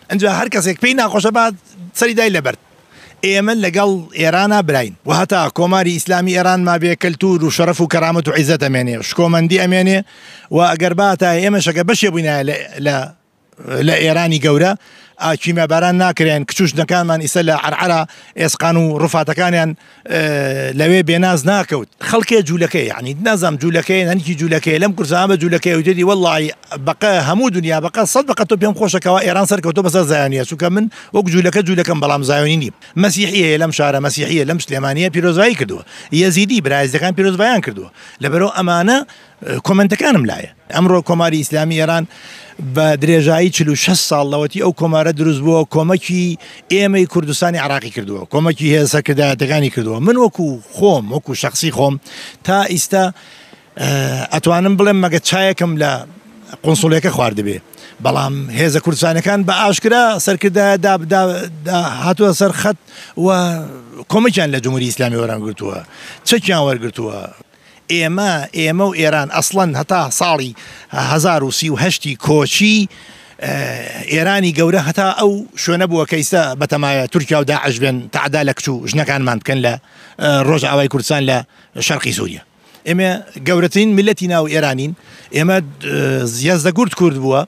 ئەنجا هەر کەسێک پێی ناخۆشە بات سەری دای لەبەر ئێمە لەگەڵ ئێرانە براین و هەتا کۆماری ئیسلامی ئێران ما بێ کەلتور و شەرەف و کەرامەت و عیزەت ئەمێنێ شکۆمەندی ئەمێنێ و ئەگەر باتە ئێمە شەکە بەشێ بووینایە لە ئێرانی گەورە ئاچیمە باران ناکرێن کچوشنەکانمان ئیسە لە عەرعەرە ئێسقان و ڕوفاتەکانیان لەوێ بێناز ناکەوت خەڵکێ جوولەکەی یعنی نازام جوولەکەی هەنیکی جوولەکەی لەم کورسانە جوولەکەی و جدی وەڵڵی بەقە هەموو دنیا بەقە 100% تۆ پێم خۆشەکەەوە ئێران سەرکەوتۆ بەسەر زایانیە چونکە من وەک جوولەکەم بەڵام زایۆنی نیم مەسیحیە لەم شارە مەسیحیە لەم سلێمانیە پیرۆزایی کردووە یەزیدی برایزەکان پیرۆزبایان کردووە لەبەرەوە ئەمانە کۆمنتەکانم لایە ئەمڕۆ کۆماری ئیسلامی ئێران بە درێژایی 46 ساڵ لەوەتی ئەو کۆمارە دروست بووە کۆمەکی ئێمەی کوردستانی عراقی کردووە کۆمەکی هێزە کردایەتەکانی کردووە من وەکو شخصی خۆم تا ئیستا ئەتوانم بڵێم مەگە چایەکەم لە قۆنسڵێکە خواردبێ بەڵام هێزە کوردستانەکان بە ئاشکرا سەرکردە هاتووە سەر خەت و کۆمەکیان لە جمهوری ئیسلامی وەرانگرتووە چەکیان وەرگرتووە ئێمە و ئێران ئەسڵەن هەتا ساڵی 1930 کۆچی ئێرانی گەورە هەتا ئەو شوێنە بووە کە ئیستا بەتەمایە تورکیا و داعش بێن تعدا لە کچ و ژنەکانمان بکەن لە ڕۆژئاوای کوردستان لە شەرقی سووریا ئێمە گەورەترین میلەتی ناو ئێرانین ئێمە یەزدەگورد کورد بووە